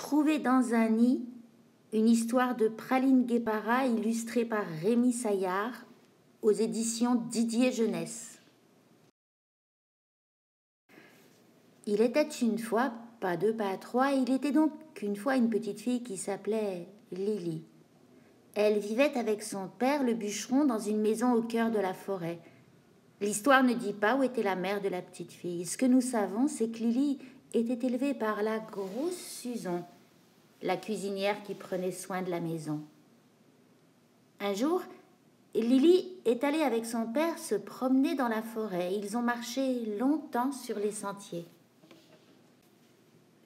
Trouvé dans un nid, une histoire de Praline Guépara illustrée par Rémi Saillard aux éditions Didier Jeunesse. Il était une fois, pas deux, pas trois, il était donc une fois une petite fille qui s'appelait Lily. Elle vivait avec son père, le bûcheron, dans une maison au cœur de la forêt. L'histoire ne dit pas où était la mère de la petite fille. Ce que nous savons, c'est que Lily était élevée par la grosse Susan, la cuisinière qui prenait soin de la maison. Un jour, Lily est allée avec son père se promener dans la forêt. Ils ont marché longtemps sur les sentiers.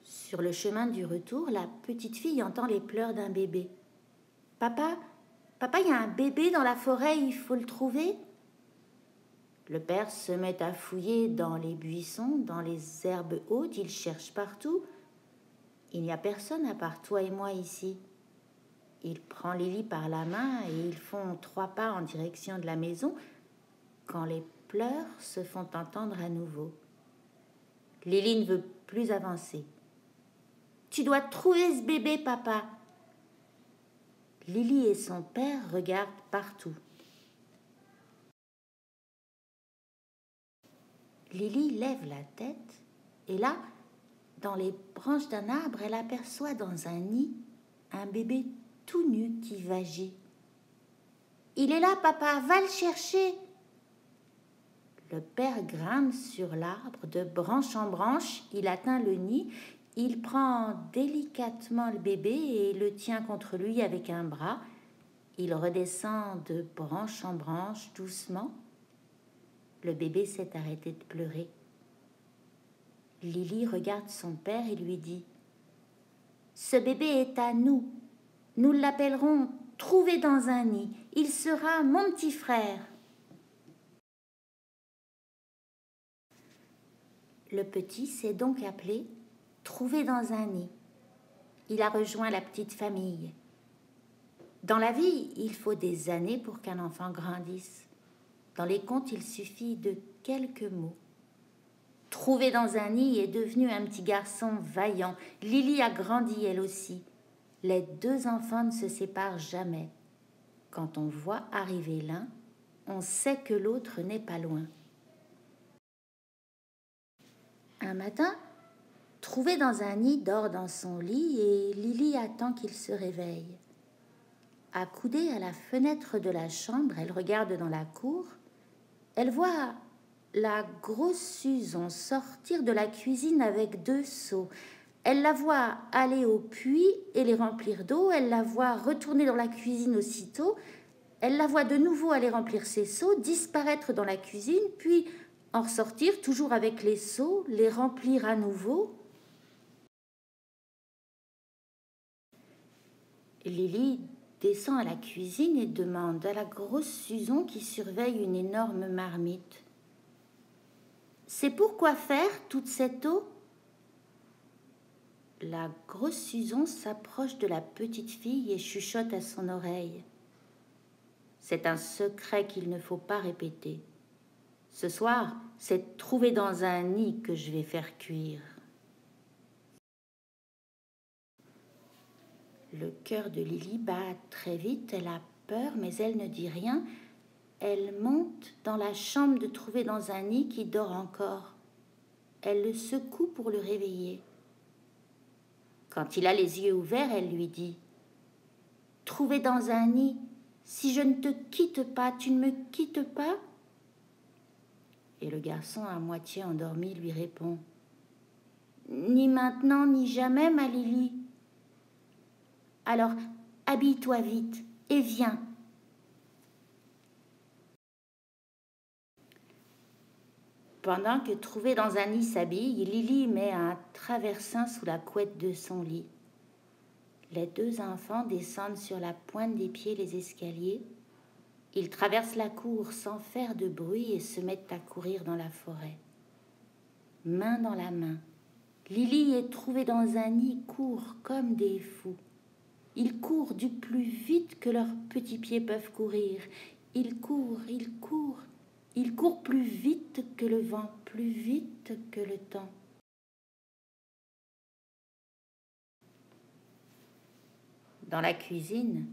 Sur le chemin du retour, la petite fille entend les pleurs d'un bébé. « Papa, il y a un bébé dans la forêt, il faut le trouver ?» Le père se met à fouiller dans les buissons, dans les herbes hautes, il cherche partout. Il n'y a personne à part toi et moi ici. Il prend Lily par la main et ils font 3 pas en direction de la maison quand les pleurs se font entendre à nouveau. Lily ne veut plus avancer. « Tu dois trouver ce bébé, papa !» Lily et son père regardent partout. Lily lève la tête et là, dans les branches d'un arbre, elle aperçoit dans un nid un bébé tout nu qui vagit. « Il est là, papa, va le chercher !» Le père grimpe sur l'arbre, de branche en branche, il atteint le nid, il prend délicatement le bébé et le tient contre lui avec un bras. Il redescend de branche en branche, doucement. Le bébé s'est arrêté de pleurer. Lily regarde son père et lui dit « Ce bébé est à nous. Nous l'appellerons Trouvé dans un nid. Il sera mon petit frère. » Le petit s'est donc appelé Trouvé dans un nid. Il a rejoint la petite famille. Dans la vie, il faut des années pour qu'un enfant grandisse. Dans les contes, il suffit de quelques mots. Trouvé dans un nid est devenu un petit garçon vaillant. Lily a grandi elle aussi. Les 2 enfants ne se séparent jamais. Quand on voit arriver l'un, on sait que l'autre n'est pas loin. Un matin, Trouvé dans un nid dort dans son lit et Lily attend qu'il se réveille. Accoudée à la fenêtre de la chambre, elle regarde dans la cour. Elle voit la grosse Susan sortir de la cuisine avec 2 seaux. Elle la voit aller au puits et les remplir d'eau. Elle la voit retourner dans la cuisine aussitôt. Elle la voit de nouveau aller remplir ses seaux, disparaître dans la cuisine, puis en ressortir, toujours avec les seaux, les remplir à nouveau. Lily descend à la cuisine et demande à la grosse Susan qui surveille une énorme marmite. « C'est pour quoi faire toute cette eau ?» La grosse Susan s'approche de la petite fille et chuchote à son oreille. C'est un secret qu'il ne faut pas répéter. Ce soir, c'est trouvé dans un nid que je vais faire cuire. Le cœur de Lily bat très vite, elle a peur, mais elle ne dit rien. Elle monte dans la chambre de Trouvé dans un nid qui dort encore. Elle le secoue pour le réveiller. Quand il a les yeux ouverts, elle lui dit « Trouvé dans un nid, si je ne te quitte pas, tu ne me quittes pas ?» Et le garçon, à moitié endormi, lui répond « Ni maintenant, ni jamais, ma Lily. Alors, habille-toi vite et viens. » Pendant que Trouvé dans un nid s'habille, Lily met un traversin sous la couette de son lit. Les 2 enfants descendent sur la pointe des pieds les escaliers. Ils traversent la cour sans faire de bruit et se mettent à courir dans la forêt. Main dans la main, Lily et Trouvé dans un nid courent comme des fous. Ils courent du plus vite que leurs petits pieds peuvent courir. Ils courent plus vite que le vent, plus vite que le temps. Dans la cuisine,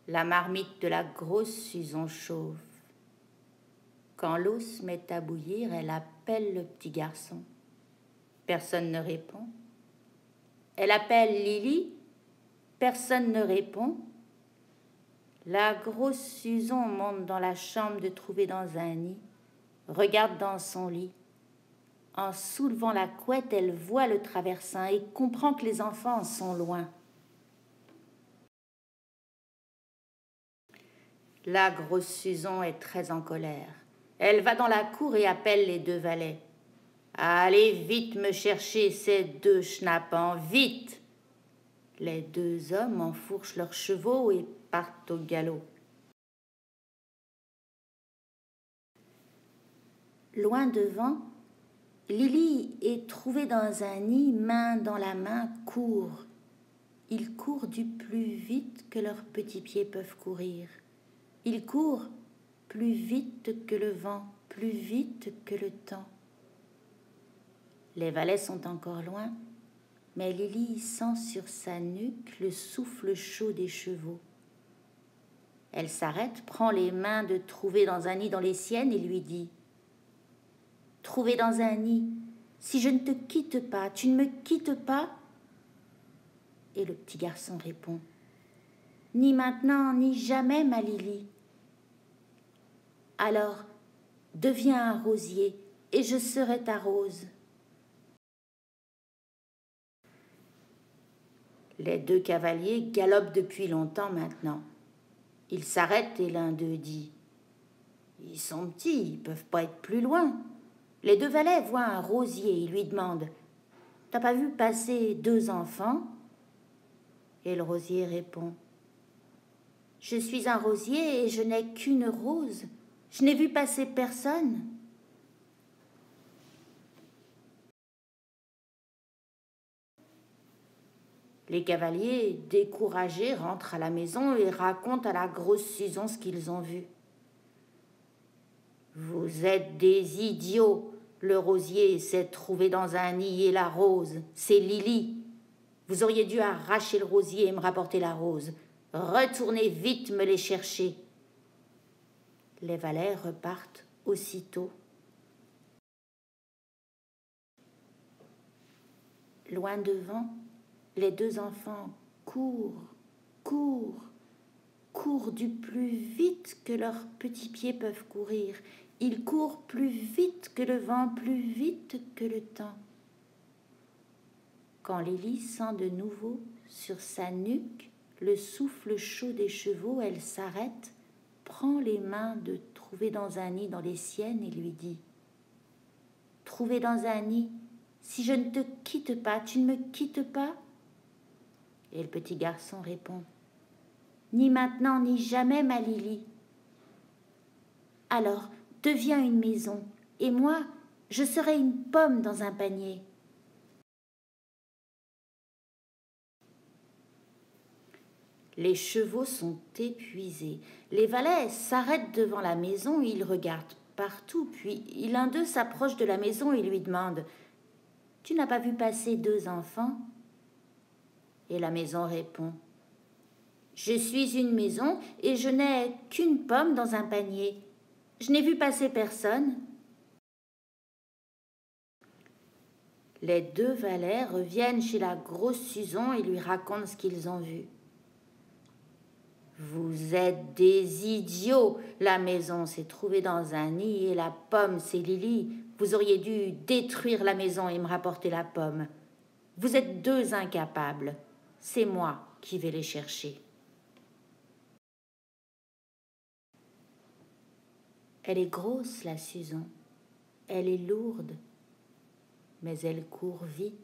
la marmite de la grosse Susan chauffe. Quand l'eau se met à bouillir, elle appelle le petit garçon. Personne ne répond. Elle appelle Lily. Personne ne répond. La grosse Susan monte dans la chambre de trouver dans un nid, regarde dans son lit. En soulevant la couette, elle voit le traversin et comprend que les enfants sont loin. La grosse Susan est très en colère. Elle va dans la cour et appelle les deux valets. « Allez vite me chercher ces deux schnappants, vite !» Les deux hommes enfourchent leurs chevaux et partent au galop. Loin devant, Lily est trouvée dans un nid, main dans la main, court. Ils courent du plus vite que leurs petits pieds peuvent courir. Ils courent plus vite que le vent, plus vite que le temps. Les valets sont encore loin, mais Lily sent sur sa nuque le souffle chaud des chevaux. Elle s'arrête, prend les mains de Trouvé dans un nid dans les siennes et lui dit « Trouvé dans un nid, si je ne te quitte pas, tu ne me quittes pas ?» Et le petit garçon répond « Ni maintenant, ni jamais, ma Lily. » Alors, deviens un rosier et je serai ta rose. Les deux cavaliers galopent depuis longtemps maintenant. Ils s'arrêtent et l'un d'eux dit « Ils sont petits, ils ne peuvent pas être plus loin. » Les deux valets voient un rosier et lui demandent « T'as pas vu passer deux enfants ?» Et le rosier répond « Je suis un rosier et je n'ai qu'une rose. Je n'ai vu passer personne. » Les cavaliers, découragés, rentrent à la maison et racontent à la grosse Susan ce qu'ils ont vu. « Vous êtes des idiots. Le rosier s'est trouvé dans un nid et la rose, c'est Lily. Vous auriez dû arracher le rosier et me rapporter la rose. Retournez vite me les chercher. » Les valets repartent aussitôt. Loin devant, les deux enfants courent, courent, courent du plus vite que leurs petits pieds peuvent courir. Ils courent plus vite que le vent, plus vite que le temps. Quand Lily sent de nouveau sur sa nuque le souffle chaud des chevaux, elle s'arrête, prend les mains de Trouvé dans un nid dans les siennes et lui dit « Trouvé dans un nid, si je ne te quitte pas, tu ne me quittes pas ?» Et le petit garçon répond « Ni maintenant, ni jamais, ma Lily. » Alors, deviens une maison, et moi, je serai une pomme dans un panier. Les chevaux sont épuisés. Les valets s'arrêtent devant la maison, ils regardent partout, puis l'un d'eux s'approche de la maison et lui demande « Tu n'as pas vu passer deux enfants ?» Et la maison répond « Je suis une maison et je n'ai qu'une pomme dans un panier. Je n'ai vu passer personne. » Les deux valets reviennent chez la grosse Susan et lui racontent ce qu'ils ont vu. « Vous êtes des idiots. La maison s'est trouvée dans un nid et la pomme, c'est Lily. Vous auriez dû détruire la maison et me rapporter la pomme. Vous êtes deux incapables. C'est moi qui vais les chercher. » Elle est grosse, la Susan. Elle est lourde, mais elle court vite.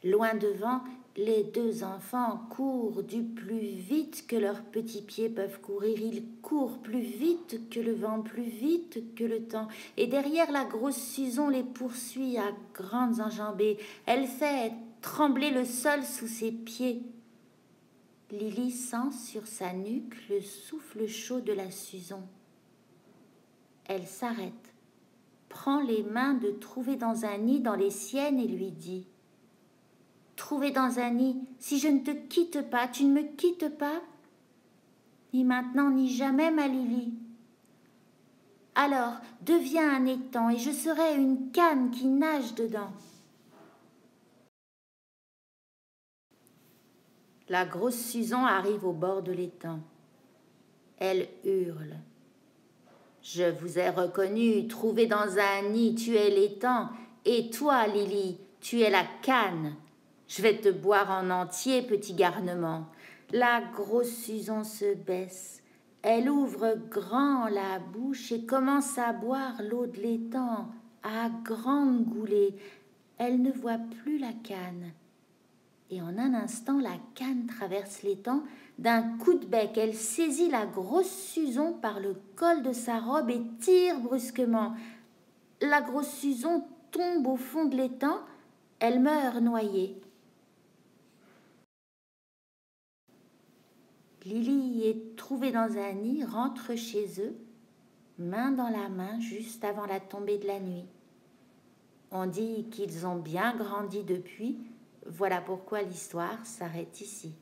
Loin devant, les deux enfants courent du plus vite que leurs petits pieds peuvent courir. Ils courent plus vite que le vent, plus vite que le temps. Et derrière, la grosse Susan les poursuit à grandes enjambées. Elle fait trembler le sol sous ses pieds. Lily sent sur sa nuque le souffle chaud de la Susan. Elle s'arrête, prend les mains de Trouvé dans un nid dans les siennes et lui dit trouvé dans un nid. Si je ne te quitte pas, tu ne me quittes pas? Ni maintenant, ni jamais, ma Lily. Alors, deviens un étang et je serai une canne qui nage dedans. La grosse Susan arrive au bord de l'étang. Elle hurle. « Je vous ai reconnu, trouvé dans un nid, tu es l'étang, et toi, Lily, tu es la canne. Je vais te boire en entier, petit garnement. » La grosse Susan se baisse. Elle ouvre grand la bouche et commence à boire l'eau de l'étang à grandes goulées. Elle ne voit plus la canne. Et en un instant, la canne traverse l'étang. D'un coup de bec, elle saisit la grosse Susan par le col de sa robe et tire brusquement. La grosse Susan tombe au fond de l'étang. Elle meurt noyée. Lily est trouvée dans un nid, rentre chez eux, main dans la main, juste avant la tombée de la nuit. On dit qu'ils ont bien grandi depuis. Voilà pourquoi l'histoire s'arrête ici.